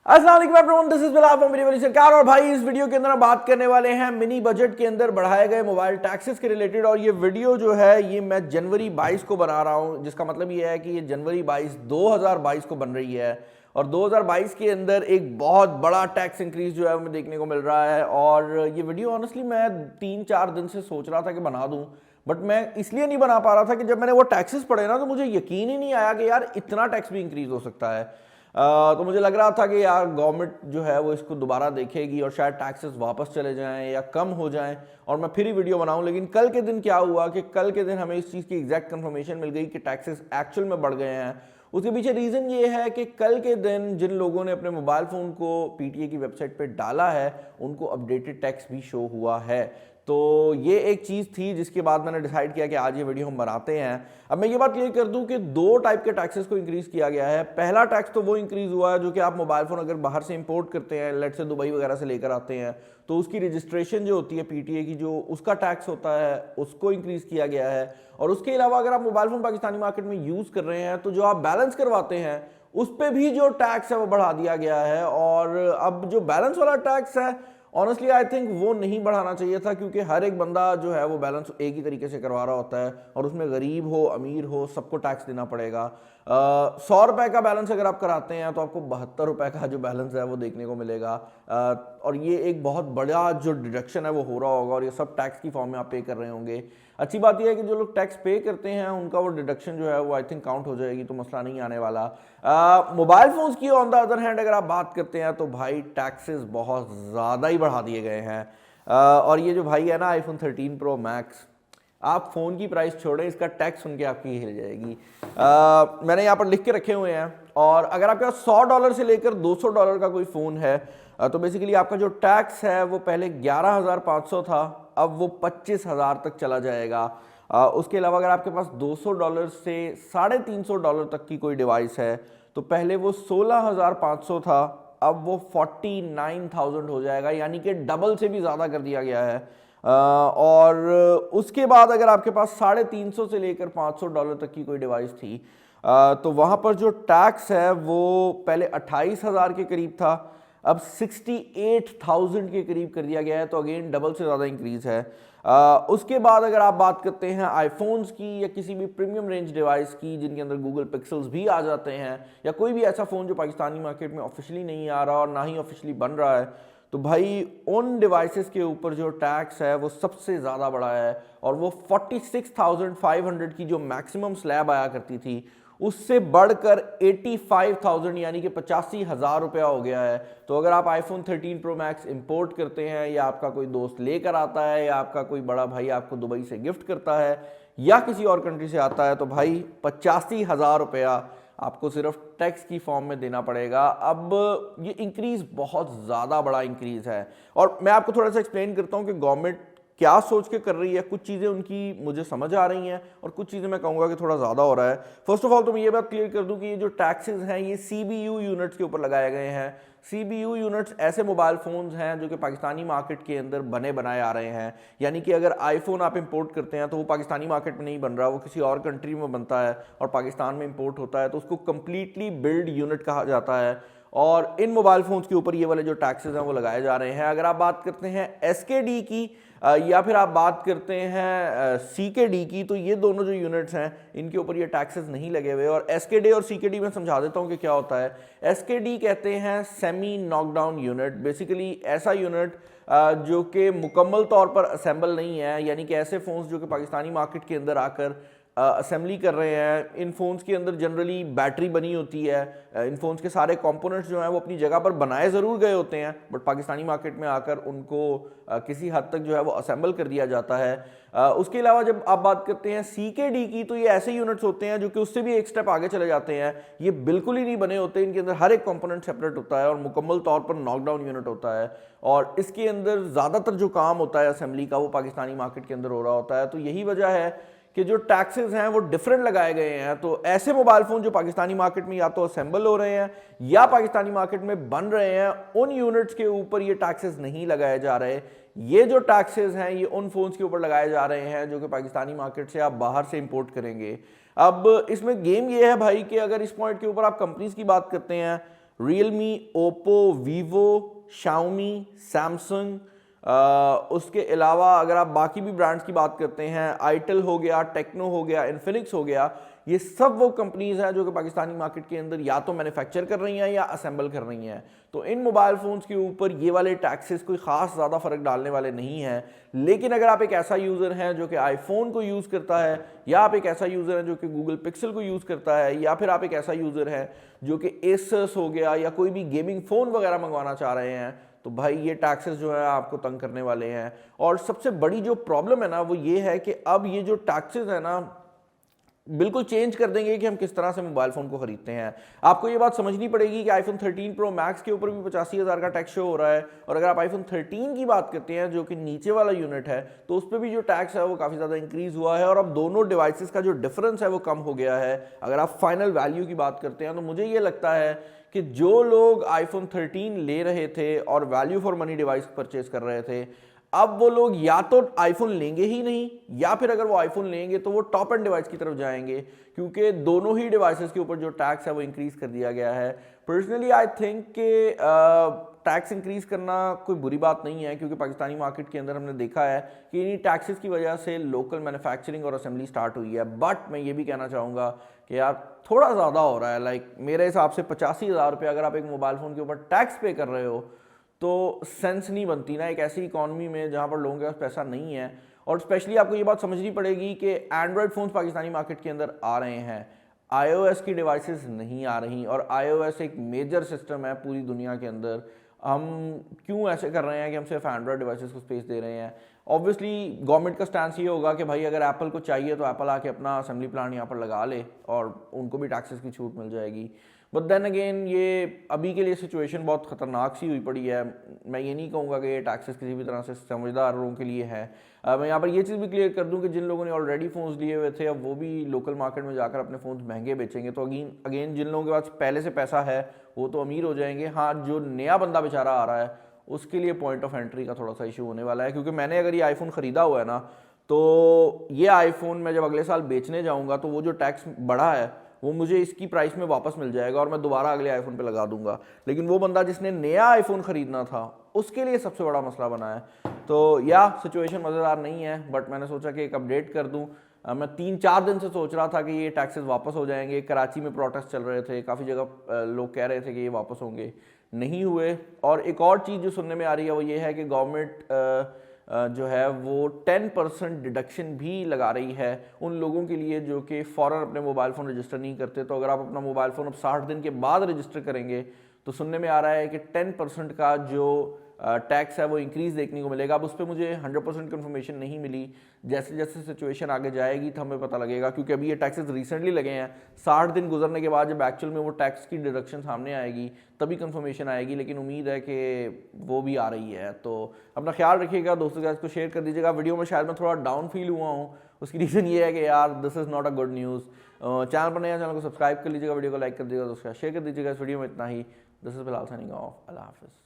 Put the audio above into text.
अस्सलाम वालेकुम everyone, this is Bilal from video सरकार। और भाई इस वीडियो के अंदर हम बात करने वाले हैं मिनी बजट के अंदर बढ़ाए गए मोबाइल टैक्सेस के रिलेटेड। और ये वीडियो जो है ये मैं जनवरी 22 को बना रहा हूं, जिसका मतलब ये है कि ये जनवरी 22 2022 को बन रही है। और 2022 के अंदर एक बहुत बड़ा टैक्स इंक्रीज जो है हमें देखने को मिल रहा है। और ये वीडियो ऑनेस्टली मैं 3-4 दिन से सोच रहा था कि बना दूं, बट मैं इसलिए नहीं बना पा रहा था कि जब मैंने वो टैक्सेस पढ़े ना तो मुझे यकीन ही नहीं आया कि यार इतना टैक्स भी इंक्रीज हो सकता है। तो मुझे लग रहा था कि यार गवर्नमेंट जो है वो इसको दोबारा देखेगी और शायद टैक्सेस वापस चले जाएं या कम हो जाएं और मैं फिर ही वीडियो बनाऊं। लेकिन कल के दिन क्या हुआ कि कल के दिन हमें इस चीज़ की एग्जैक्ट कंफर्मेशन मिल गई कि टैक्सेस एक्चुअल में बढ़ गए हैं। उसके पीछे रीज़न ये है कि कल के दिन जिन लोगों ने अपने मोबाइल फ़ोन को पीटीए की वेबसाइट पे डाला है उनको अपडेटेड टैक्स भी शो हुआ है। तो ये एक चीज़ थी जिसके बाद मैंने डिसाइड किया कि आज ये वीडियो हम बनाते हैं। अब मैं ये बात क्लियर कर दूं कि 2 टाइप के टैक्सेस को इंक्रीज किया गया है। पहला टैक्स तो वो इंक्रीज हुआ है जो कि आप मोबाइल फ़ोन अगर बाहर से इंपोर्ट करते हैं, लेट से दुबई वगैरह से लेकर आते हैं, तो उसकी रजिस्ट्रेशन जो होती है पीटीए की, जो उसका टैक्स होता है उसको इंक्रीज किया गया है। और उसके अलावा अगर आप मोबाइल फ़ोन पाकिस्तानी मार्केट में यूज़ कर रहे हैं तो जो आप बैलेंस करवाते हैं उस पर भी जो टैक्स है वो बढ़ा दिया गया है। और अब जो बैलेंस वाला टैक्स है ऑनेस्टली आई थिंक वो नहीं बढ़ाना चाहिए था, क्योंकि हर एक बंदा जो है वो बैलेंस एक ही तरीके से करवा रहा होता है और उसमें गरीब हो अमीर हो सबको टैक्स देना पड़ेगा। 100 रुपए का बैलेंस अगर आप कराते हैं तो आपको 72 रुपए का जो बैलेंस है वो देखने को मिलेगा। और ये एक बहुत बड़ा जो डिडक्शन है वो हो रहा होगा और ये सब टैक्स की फॉर्म में आप पे कर रहे होंगे। अच्छी बात यह है कि जो लोग टैक्स पे करते हैं उनका वो डिडक्शन जो है वो आई थिंक काउंट हो जाएगी, तो मसला नहीं आने वाला। मोबाइल फोन्स की ऑन द अदर हैंड अगर आप बात करते हैं तो भाई टैक्सेस बहुत ज़्यादा ही बढ़ा दिए गए हैं। और ये जो भाई है ना आईफोन 13 प्रो मैक्स, आप फ़ोन की प्राइस छोड़ें, इसका टैक्स सुन के आपकी हिल जाएगी। मैंने यहाँ पर लिख के रखे हुए हैं। और अगर आपके पास $100 से लेकर $200 का कोई फ़ोन है तो बेसिकली आपका जो टैक्स है वो पहले 11,500 था, अब वो 25,000 तक चला जाएगा। उसके अलावा अगर आपके पास $200 से $350 तक की कोई डिवाइस है तो पहले वो 16,500 था, अब वो 49,000 हो जाएगा, यानी कि डबल से भी ज़्यादा कर दिया गया है। और उसके बाद अगर आपके पास 350 से लेकर $500 तक की कोई डिवाइस थी तो वहाँ पर जो टैक्स है वो पहले 28,000 के करीब था, अब 68,000 के करीब कर दिया गया है, तो अगेन डबल से ज़्यादा इंक्रीज़ है। उसके बाद अगर आप बात करते हैं आईफोन्स की या किसी भी प्रीमियम रेंज डिवाइस की जिनके अंदर गूगल पिक्सल्स भी आ जाते हैं, या कोई भी ऐसा फ़ोन जो पाकिस्तानी मार्केट में ऑफिशियली नहीं आ रहा और ना ही ऑफिशियली बन रहा है, तो भाई उन डिवाइसेस के ऊपर जो टैक्स है वो सबसे ज़्यादा बड़ा है। और वो 46,500 की जो मैक्सिमम स्लैब आया करती थी उससे बढ़कर 85,000 यानी कि 85,000 रुपया हो गया है। तो अगर आप आईफोन 13 प्रो मैक्स इंपोर्ट करते हैं या आपका कोई दोस्त लेकर आता है या आपका कोई बड़ा भाई आपको दुबई से गिफ्ट करता है या किसी और कंट्री से आता है तो भाई 85,000 रुपया आपको सिर्फ टैक्स की फॉर्म में देना पड़ेगा। अब ये इंक्रीज़ बहुत ज़्यादा बड़ा इंक्रीज़ है और मैं आपको थोड़ा सा एक्सप्लेन करता हूँ कि गवर्नमेंट क्या सोच के कर रही है। कुछ चीज़ें उनकी मुझे समझ आ रही हैं और कुछ चीज़ें मैं कहूँगा कि थोड़ा ज़्यादा हो रहा है। फर्स्ट ऑफ ऑल तो मैं ये बात क्लियर कर दूँ कि ये जो टैक्सेस हैं ये CBU यूनिट्स के ऊपर लगाए गए हैं। CBU यूनिट्स ऐसे मोबाइल फ़ोन्स हैं जो कि पाकिस्तानी मार्केट के अंदर बने बनाए आ रहे हैं, यानी कि अगर आईफोन आप इंपोर्ट करते हैं तो वो पाकिस्तानी मार्केट में नहीं बन रहा, वो किसी और कंट्री में बनता है और पाकिस्तान में इंपोर्ट होता है, तो उसको कम्प्लीटली बिल्ड यूनिट कहा जाता है। और इन मोबाइल फ़ोन्स के ऊपर ये वाले जो टैक्सेस हैं वो लगाए जा रहे हैं। अगर आप बात करते हैं SKD की या फिर आप बात करते हैं CKD की, तो ये दोनों जो यूनिट्स हैं इनके ऊपर ये टैक्सेस नहीं लगे हुए। और SKD और CKD में समझा देता हूँ कि क्या होता है। SKD कहते हैं सेमी नॉकडाउन यूनिट, बेसिकली ऐसा यूनिट जो कि मुकम्मल तौर पर असेंबल नहीं है, यानी कि ऐसे फ़ोन्स जो कि पाकिस्तानी मार्केट के अंदर आकर असेंबली कर रहे हैं। इन फ़ोन्स के अंदर जनरली बैटरी बनी होती है, इन फ़ोन्स के सारे कंपोनेंट्स जो हैं वो अपनी जगह पर बनाए ज़रूर गए होते हैं, बट पाकिस्तानी मार्केट में आकर उनको किसी हद तक जो है वो असेंबल कर दिया जाता है। उसके अलावा जब आप बात करते हैं CKD की, तो ये ऐसे यूनिट्स होते हैं जो कि उससे भी एक स्टेप आगे चले जाते हैं। ये बिल्कुल ही नहीं बने होते, इनके अंदर हर एक कंपोनेंट सेपरेट होता है और मुकम्मल तौर पर नॉकडाउन यूनिट होता है और इसके अंदर ज़्यादातर जो काम होता है असेंबली का वो पाकिस्तानी मार्केट के अंदर हो रहा होता है। तो यही वजह है कि जो टैक्सेस हैं वो डिफरेंट लगाए गए हैं। तो ऐसे मोबाइल फ़ोन जो पाकिस्तानी मार्केट में या तो असेंबल हो रहे हैं या पाकिस्तानी मार्केट में बन रहे हैं, उन यूनिट्स के ऊपर ये टैक्सेस नहीं लगाए जा रहे। ये जो टैक्सेस हैं ये उन फ़ोन्स के ऊपर लगाए जा रहे हैं जो कि पाकिस्तानी मार्केट से आप बाहर से इंपोर्ट करेंगे। अब इसमें गेम ये है भाई कि अगर इस पॉइंट के ऊपर आप कंपनीज की बात करते हैं Realme, Oppo, Vivo, Xiaomi, Samsung, उसके अलावा अगर आप बाकी भी ब्रांड्स की बात करते हैं, आईटेल हो गया, टेक्नो हो गया, इन्फिनिक्स हो गया, ये सब वो कंपनीज हैं जो कि पाकिस्तानी मार्केट के अंदर या तो मैन्युफैक्चर कर रही हैं या असेंबल कर रही हैं। तो इन मोबाइल फोन्स के ऊपर ये वाले टैक्सेस कोई खास ज़्यादा फर्क डालने वाले नहीं हैं। लेकिन अगर आप एक ऐसा यूज़र हैं जो कि आईफोन को यूज़ करता है, या आप एक ऐसा यूज़र है जो कि गूगल पिक्सल को यूज़ करता है, या फिर आप एक ऐसा यूज़र है जो कि एसस हो गया या कोई भी गेमिंग फ़ोन वगैरह मंगवाना चाह रहे हैं, तो भाई ये टैक्सेस जो है आपको तंग करने वाले हैं। और सबसे बड़ी जो प्रॉब्लम है ना वो ये है कि अब ये जो टैक्सेस है ना बिल्कुल चेंज कर देंगे कि हम किस तरह से मोबाइल फ़ोन को खरीदते हैं। आपको ये बात समझनी पड़ेगी कि आईफोन 13 प्रो मैक्स के ऊपर भी 85,000 का टैक्स शो हो रहा है, और अगर आप आईफोन 13 की बात करते हैं जो कि नीचे वाला यूनिट है, तो उस पर भी जो टैक्स है वो काफ़ी ज़्यादा इंक्रीज़ हुआ है, और अब दोनों डिवाइसेस का जो डिफरेंस है वो कम हो गया है। अगर आप फाइनल वैल्यू की बात करते हैं तो मुझे ये लगता है कि जो लोग आईफोन 13 ले रहे थे और value for money device purchase कर रहे थे, अब वो लोग या तो आईफोन लेंगे ही नहीं, या फिर अगर वो आईफोन लेंगे तो वो टॉप एंड डिवाइस की तरफ जाएंगे, क्योंकि दोनों ही डिवाइसेस के ऊपर जो टैक्स है वो इंक्रीज कर दिया गया है। पर्सनली आई थिंक कि टैक्स इंक्रीज करना कोई बुरी बात नहीं है, क्योंकि पाकिस्तानी मार्केट के अंदर हमने देखा है कि इन्हीं टैक्सेस की वजह से लोकल मैन्युफैक्चरिंग और असेंबली स्टार्ट हुई है। बट मैं ये भी कहना चाहूँगा कि यार थोड़ा ज़्यादा हो रहा है। लाइक मेरे हिसाब से 85,000 रुपये अगर आप एक मोबाइल फ़ोन के ऊपर टैक्स पे कर रहे हो तो सेंस नहीं बनती ना एक ऐसी इकॉनमी में जहाँ पर लोगों के पास पैसा नहीं है। और स्पेशली आपको ये बात समझनी पड़ेगी कि एंड्रॉयड फ़ोन्स पाकिस्तानी मार्केट के अंदर आ रहे हैं, iOS की डिवाइसेस नहीं आ रही, और iOS एक मेजर सिस्टम है पूरी दुनिया के अंदर। हम क्यों ऐसे कर रहे हैं कि हम सिर्फ एंड्रॉयड डिवाइसेस को स्पेस दे रहे हैं? ऑब्वियसली गवर्नमेंट का स्टैंस ये होगा कि भाई अगर एप्पल को चाहिए तो एप्पल आके अपना असेंबली प्लांट यहाँ पर लगा ले और उनको भी टैक्सेस की छूट मिल जाएगी। बट देन अगेन ये अभी के लिए सिचुएशन बहुत ख़तरनाक सी हुई पड़ी है। मैं ये नहीं कहूँगा कि ये टैक्सेस किसी भी तरह से समझदार लोगों के लिए है। मैं यहाँ पर ये चीज़ भी क्लियर कर दूँ कि जिन लोगों ने ऑलरेडी फ़ोन्स लिए हुए थे अब वो भी लोकल मार्केट में जाकर अपने फ़ोन्स महंगे बेचेंगे, तो अगेन जिन लोगों के पास पहले से पैसा है वो तो अमीर हो जाएंगे। हाँ, जो नया बंदा बेचारा आ रहा है उसके लिए पॉइंट ऑफ एंट्री का थोड़ा सा इशू होने वाला है, क्योंकि मैंने अगर ये आईफोन ख़रीदा हुआ है ना, तो ये आईफोन मैं जब अगले साल बेचने जाऊँगा तो वो जो टैक्स बढ़ा है वो मुझे इसकी प्राइस में वापस मिल जाएगा और मैं दोबारा अगले आईफोन पे लगा दूंगा। लेकिन वो बंदा जिसने नया आईफोन खरीदना था उसके लिए सबसे बड़ा मसला बना है। तो या सिचुएशन मज़ेदार नहीं है, बट मैंने सोचा कि एक अपडेट कर दूं। मैं 3-4 दिन से सोच रहा था कि ये टैक्सेस वापस हो जाएंगे। कराची में प्रोटेस्ट चल रहे थे, काफ़ी जगह लोग कह रहे थे कि ये वापस होंगे, नहीं हुए। और एक और चीज़ जो सुनने में आ रही है वो ये है कि गवर्नमेंट जो है वो 10% डिडक्शन भी लगा रही है उन लोगों के लिए जो कि फ़ौरन अपने मोबाइल फ़ोन रजिस्टर नहीं करते। तो अगर आप अपना मोबाइल फ़ोन अब 60 दिन के बाद रजिस्टर करेंगे तो सुनने में आ रहा है कि 10% का जो टैक्स है वो इंक्रीज़ देखने को मिलेगा। अब उस पर मुझे 100% कन्फर्मेशन नहीं मिली। जैसे जैसे सिचुएशन आगे जाएगी तो हमें पता लगेगा, क्योंकि अभी ये टैक्सेस रिसेंटली लगे हैं। 60 दिन गुजरने के बाद जब एक्चुअल में वो टैक्स की डिडक्शन सामने आएगी तभी कन्फर्मेशन आएगी, लेकिन उम्मीद है कि वो भी आ रही है। तो अपना ख्याल रखिएगा, दोस्तों के साथ इसको शेयर कर दीजिएगा। वीडियो में शायद मैं थोड़ा डाउन फील हुआ हूँ, उसकी रीज़न ये है कि यार this is not a good news. Channel पर नया, चैनल को सब्सक्राइब कर लीजिएगा, वीडियो को लाइक कर दीजिएगा, दोस्तों शेयर कर दीजिएगा। इस वीडियो में इतना ही। This is Bilal signing off. Allah हाफ़िज़।